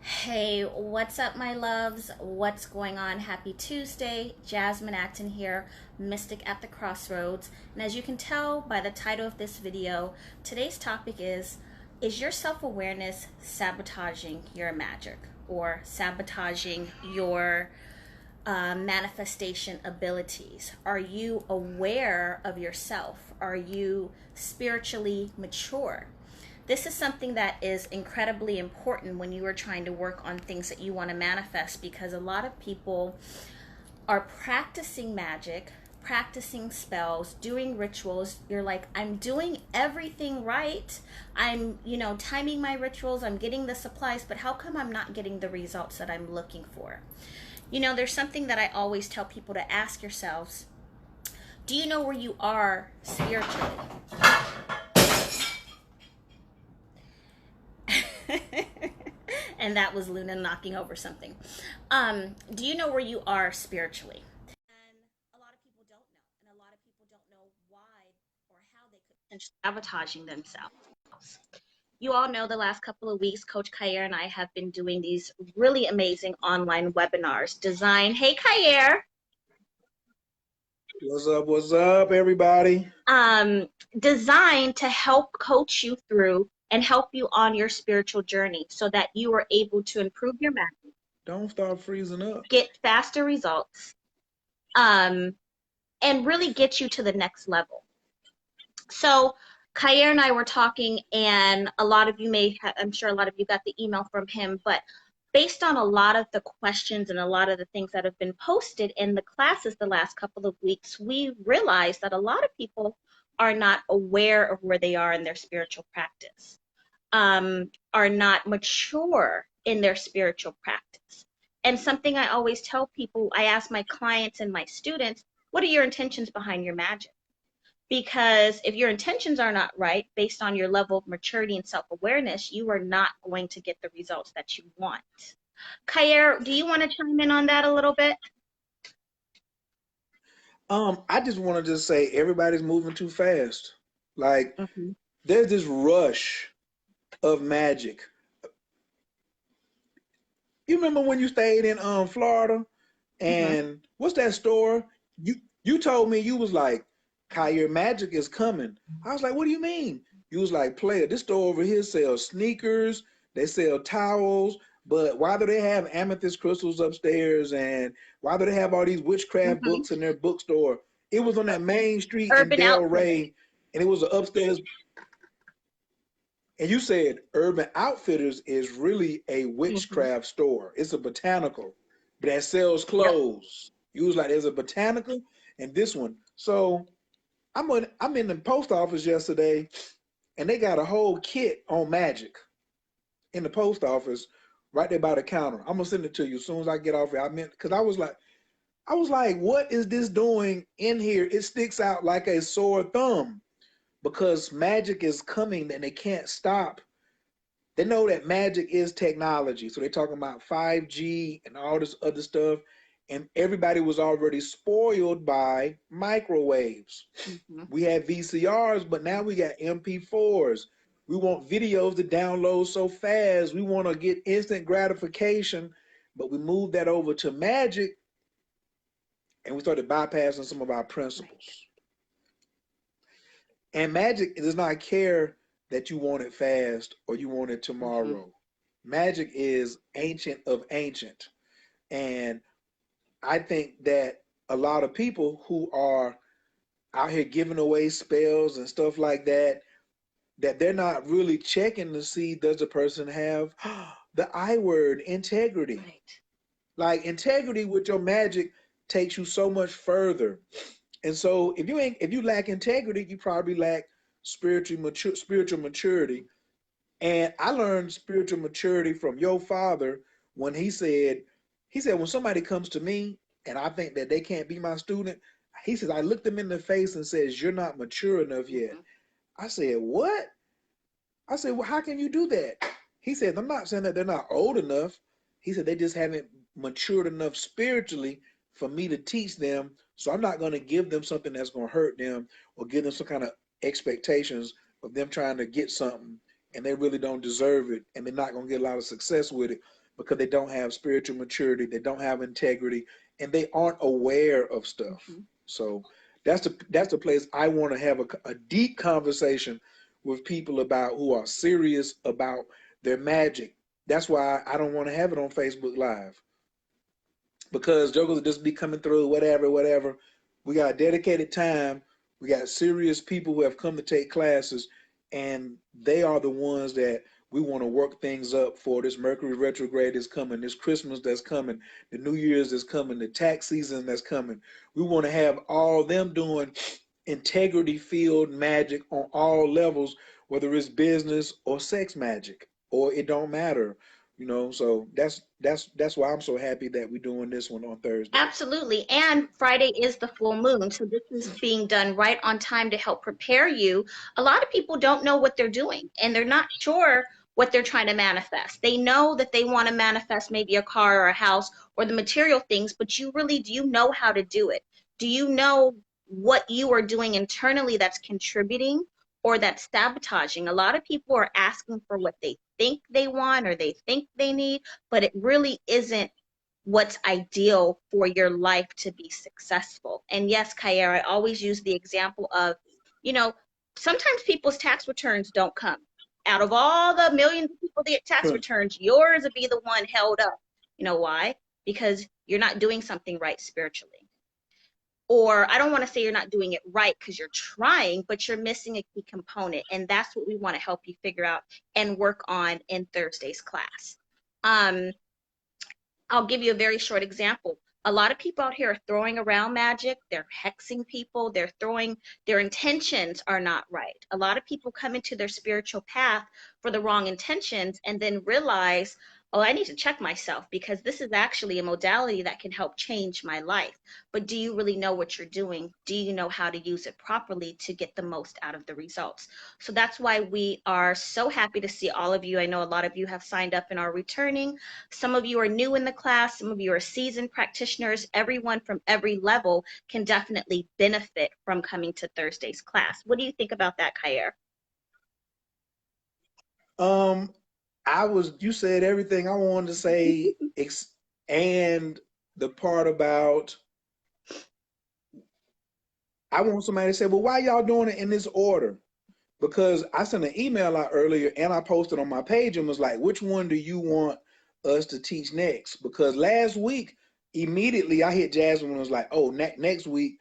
Hey, what's up, my loves? What's going on? Happy Tuesday. Jasmine Acton here, Mystic at the Crossroads. And as you can tell by the title of this video, today's topic is your self awareness sabotaging your magic or sabotaging your manifestation abilities? Are you aware of yourself? Are you spiritually mature? This is something that is incredibly important when you are trying to work on things that you want to manifest, because a lot of people are practicing magic, practicing spells, doing rituals. You're like, I'm doing everything right. I'm, timing my rituals, I'm getting the supplies, but how come I'm not getting the results that I'm looking for? There's something that I always tell people to ask yourselves. Do you know where you are spiritually? And that was Luna knocking over something. Do you know where you are spiritually? And a lot of people don't know. And a lot of people don't know why or how they could potentially sabotaging themselves. You all know the last couple of weeks, Coach Kayer and I have been doing these really amazing online webinars. Hey, Kayer. What's up, everybody? Designed to help coach you through and help you on your spiritual journey so that you are able to improve your magic, Don't start freezing up. get faster results, um, and really get you to the next level. So, Kayer and I were talking, and a lot of you I'm sure a lot of you got the email from him, but based on a lot of the questions and a lot of the things that have been posted in the classes the last couple of weeks, we realized that a lot of people are not aware of where they are in their spiritual practice, are not mature in their spiritual practice. And something I always tell people, I ask my clients and my students, what are your intentions behind your magic? Because if your intentions are not right, based on your level of maturity and self-awareness, you are not going to get the results that you want. Kayer, do you want to chime in on that a little bit? I just want to just say everybody's moving too fast. Like Mm-hmm. there's this rush of magic. You remember when you stayed in Florida Mm-hmm. and what's that store? You told me you was like, Kai, your magic is coming. I was like, what do you mean? You was like, player, this store over here sells sneakers, they sell towels, but why do they have amethyst crystals upstairs and why do they have all these witchcraft Mm-hmm. books in their bookstore? It was on that main street in Urban Outfitters. Delray, and it was an upstairs. And you said Urban Outfitters is really a Mm-hmm. witchcraft store. It's a botanical that sells Yep. clothes. You was like, there's a botanical and this one. So I'm in the post office yesterday, and they got a whole kit on magic in the post office right there by the counter. I'm gonna send it to you as soon as I get off here. I meant because I was like, what is this doing in here? It sticks out like a sore thumb because magic is coming and they can't stop. They know that magic is technology. So they're talking about 5G and all this other stuff. And everybody was already spoiled by microwaves. Mm-hmm. We had VCRs, but now we got MP4s. We want videos to download so fast. We want to get instant gratification, but we moved that over to magic and we started bypassing some of our Right. principles. And magic does not care that you want it fast or you want it Mm-hmm. tomorrow. Magic is ancient of ancient. And I think that a lot of people who are out here giving away spells and stuff like that, that they're not really checking to see does the person have the I word integrity. Right. Like integrity with your magic takes you so much further. And so if you lack integrity, you probably lack spiritual maturity. And I learned spiritual maturity from your father when he said when somebody comes to me and I think that they can't be my student, he says I look them in the face and says you're not mature enough yet. Mm-hmm. I said, "What?" I said, "Well, how can you do that?" He said, "I'm not saying that they're not old enough." He said they just haven't matured enough spiritually for me to teach them. So I'm not going to give them something that's going to hurt them or give them some kind of expectations of them trying to get something and they really don't deserve it and they're not going to get a lot of success with it. because they don't have spiritual maturity, they don't have integrity, and they aren't aware of stuff. Mm-hmm. So that's the place I want to have a deep conversation with people about who are serious about their magic. That's why I don't want to have it on Facebook Live, because jokers will just be coming through, whatever, whatever. We got dedicated time. We got serious people who have come to take classes, and they are the ones that we want to work things up for. This Mercury retrograde is coming, this Christmas that's coming, the New Year's that's coming, the tax season that's coming. We want to have all them doing integrity field magic on all levels, whether it's business or sex magic, or it don't matter. So that's why I'm so happy that we're doing this one on Thursday. Absolutely. And Friday is the full moon. So this is being done right on time to help prepare you. A lot of people don't know what they're doing and they're not sure what they're trying to manifest. They know that they want to manifest maybe a car or a house or the material things, but do you know how to do it? Do you know what you are doing internally that's contributing or that's sabotaging? A lot of people are asking for what they think they want or they think they need, but it really isn't what's ideal for your life to be successful. And yes, Kaira, I always use the example of, you know, sometimes people's tax returns don't come. Out of all the millions of people that get tax returns, yours would be the one held up. You know why? Because you're not doing something right spiritually. Or I don't want to say you're not doing it right because you're trying, but you're missing a key component. And that's what we want to help you figure out and work on in Thursday's class. I'll give you a very short example. A lot of people out here are throwing around magic. They're hexing people. Their intentions are not right. A lot of people come into their spiritual path for the wrong intentions and then realize, oh, I need to check myself because this is actually a modality that can help change my life. But do you really know what you're doing? Do you know how to use it properly to get the most out of the results? So that's why we are so happy to see all of you. I know a lot of you have signed up and are returning. Some of you are new in the class. Some of you are seasoned practitioners. Everyone from every level can definitely benefit from coming to Thursday's class. What do you think about that, Kair? You said everything I wanted to say, and the part about, I want somebody to say, well, why y'all doing it in this order? Because I sent an email out earlier and I posted on my page and was like, which one do you want us to teach next? Because last week, immediately I hit Jasmine and was like, oh, next week,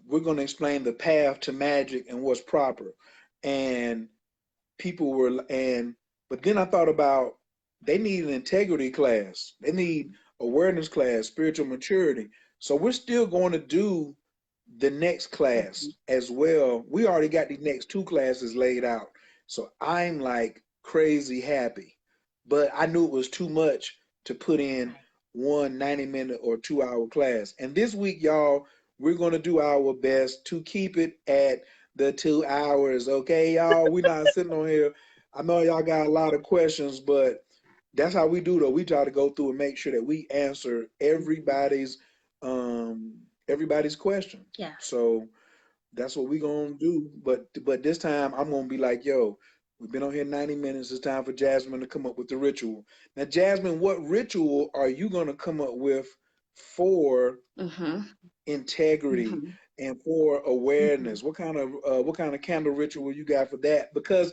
we're going to explain the path to magic and what's proper. And but then I thought about, they need an integrity class. They need awareness class, spiritual maturity. So we're still going to do the next class as well. We already got the next two classes laid out. So I'm like crazy happy. But I knew it was too much to put in one 90-minute or 2-hour class. And this week, y'all, we're going to do our best to keep it at the 2 hours. Okay, y'all? We're not sitting on here. I know y'all got a lot of questions, but that's how we do, though. We try to go through and make sure that we answer everybody's question. Yeah. So that's what we're gonna do. But this time I'm gonna be like, yo, we've been on here 90 minutes. It's time for Jasmine to come up with the ritual. Now, Jasmine, what ritual are you gonna come up with for integrity and for awareness? What kind of candle ritual you got for that? Because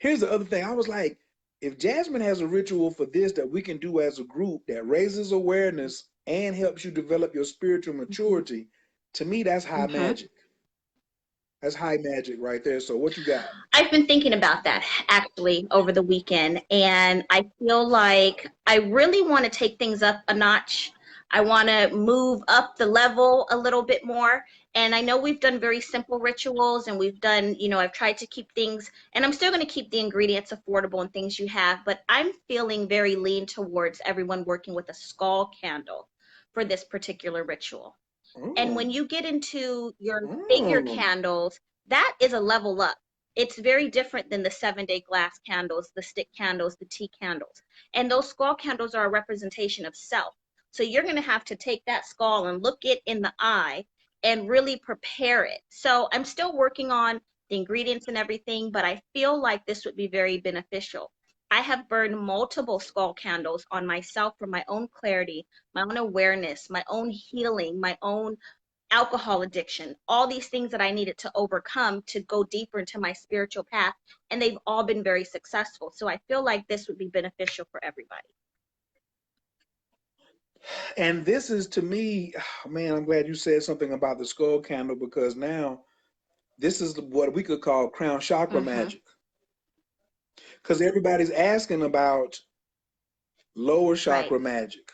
here's the other thing. I was like, if Jasmine has a ritual for this that we can do as a group that raises awareness and helps you develop your spiritual maturity, to me, that's high magic. That's high magic right there. So what you got? I've been thinking about that actually over the weekend, and I feel like I really want to take things up a notch. I want to move up the level a little bit more. And I know we've done very simple rituals and we've done, I've tried to keep things, and I'm still going to keep the ingredients affordable and things you have, but I'm feeling very lean towards everyone working with a skull candle for this particular ritual. And when you get into your figure candles, that is a level up. It's very different than the 7-day glass candles, the stick candles, the tea candles. And those skull candles are a representation of self. So you're going to have to take that skull and look it in the eye and really prepare it. So I'm still working on the ingredients and everything, but I feel like this would be very beneficial. I have burned multiple skull candles on myself for my own clarity, my own awareness, my own healing, my own alcohol addiction, all these things that I needed to overcome to go deeper into my spiritual path. And they've all been very successful. So I feel like this would be beneficial for everybody. And this is, to me, man, I'm glad you said something about the skull candle, because now this is what we could call crown chakra magic. Because everybody's asking about lower chakra magic.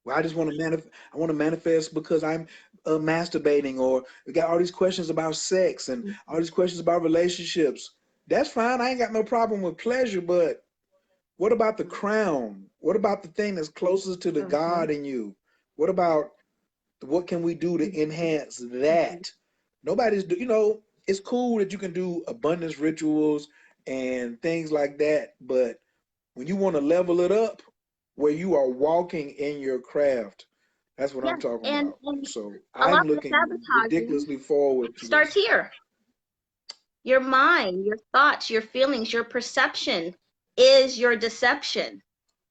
Well, I just want to I want to manifest because I'm masturbating, or we got all these questions about sex and all these questions about relationships. That's fine. I ain't got no problem with pleasure, but what about the crown? What about the thing that's closest to the God in you? What about what can we do to enhance that? Nobody's, you know, it's cool that you can do abundance rituals and things like that, but when you want to level it up, where you are walking in your craft, that's what I'm talking about. So A lot I'm of the looking sabotaging ridiculously forward to starts this. here. Your mind, your thoughts, your feelings, your perception is your deception.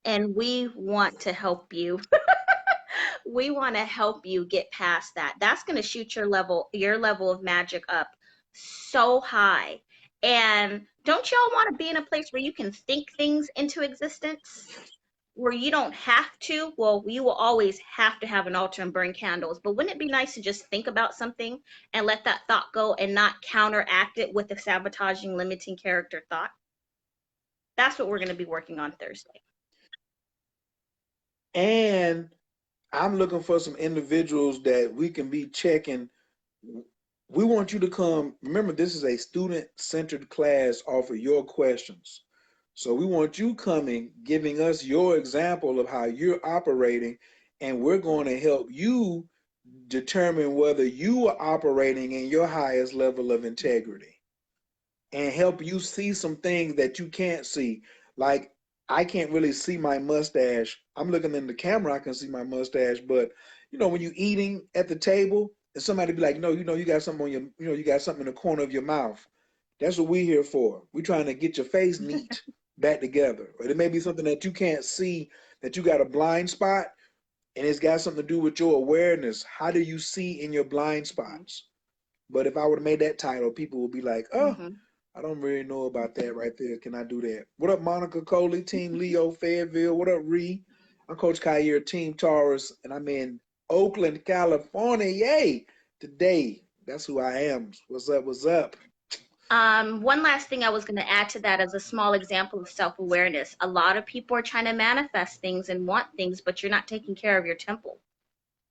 And we want to help you. We want to help you get past that. That's going to shoot your level of magic up so high. And don't y'all want to be in a place where you can think things into existence? Where you don't have to? Well, you will always have to have an altar and burn candles, but wouldn't it be nice to just think about something and let that thought go and not counteract it with a sabotaging, limiting character thought? That's what we're going to be working on Thursday. And I'm looking for some individuals that we can be checking. We want you to come. Remember, this is a student-centered class off of your questions. So we want you coming, giving us your example of how you're operating, and we're going to help you determine whether you are operating in your highest level of integrity, and help you see some things that you can't see. Like, I can't really see my mustache. I'm looking in the camera, I can see my mustache, but you know, when you're eating at the table and somebody be like, no, you got something on your, you got something in the corner of your mouth. That's what we're here for. We're trying to get your face neat back together. Or it may be something that you can't see, that you got a blind spot, and it's got something to do with your awareness. How do you see in your blind spots? But if I would have made that title, people would be like, oh, I don't really know about that right there. Can I do that? What up, Monica Coley, Team Leo, Fayetteville? What up, Ree? I'm Coach Khayr, Team Taurus, and I'm in Oakland, California. Yay! Today, that's who I am. What's up? What's up? One last thing I was going to add to that as a small example of self-awareness. A lot of people are trying to manifest things and want things, but you're not taking care of your temple.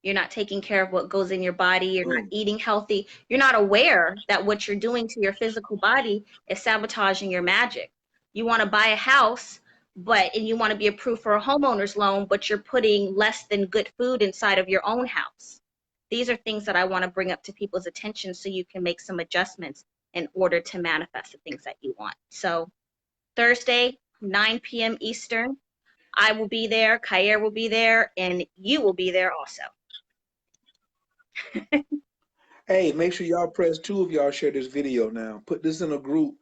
You're not taking care of what goes in your body. You're not eating healthy. You're not aware that what you're doing to your physical body is sabotaging your magic. You want to buy a house, and you want to be approved for a homeowner's loan, but you're putting less than good food inside of your own house. These are things that I want to bring up to people's attention so you can make some adjustments in order to manifest the things that you want. So Thursday, 9 p.m. Eastern, I will be there, Khayr will be there, and you will be there also. Hey, make sure y'all press 2 of y'all share this video now. Put this in a group.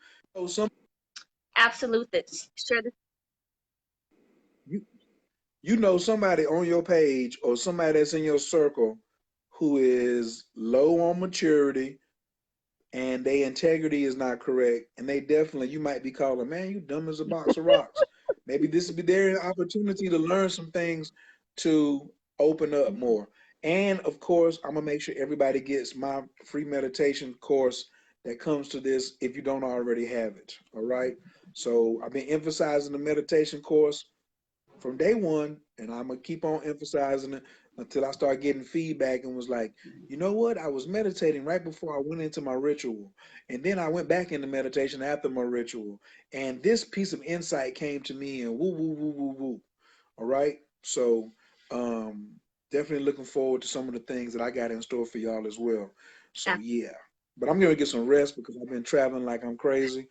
So Absolutely. Share this. You know somebody on your page or somebody that's in your circle who is low on maturity and their integrity is not correct, and they definitely, you might be calling, man, you dumb as a box of rocks. Maybe this would be their opportunity to learn some things to open up more. And of course, I'm gonna make sure everybody gets my free meditation course that comes to this if you don't already have it. All right. So I've been emphasizing the meditation course from day one, and I'm gonna keep on emphasizing it until I start getting feedback and was like, you know what? I was meditating right before I went into my ritual, and then I went back into meditation after my ritual, and this piece of insight came to me, and woo woo woo woo woo. All right, so definitely looking forward to some of the things that I got in store for y'all as well. So yeah, but I'm gonna get some rest because I've been traveling like I'm crazy.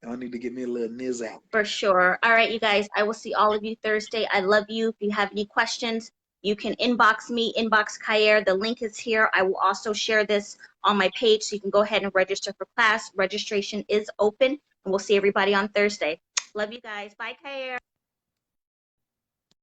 I need to get me a little nizz out. For sure. All right, you guys, I will see all of you Thursday. I love you. If you have any questions, you can inbox me, inbox Khayr. The link is here. I will also share this on my page, so you can go ahead and register for class. Registration is open, and we'll see everybody on Thursday. Love you guys. Bye, Kaya.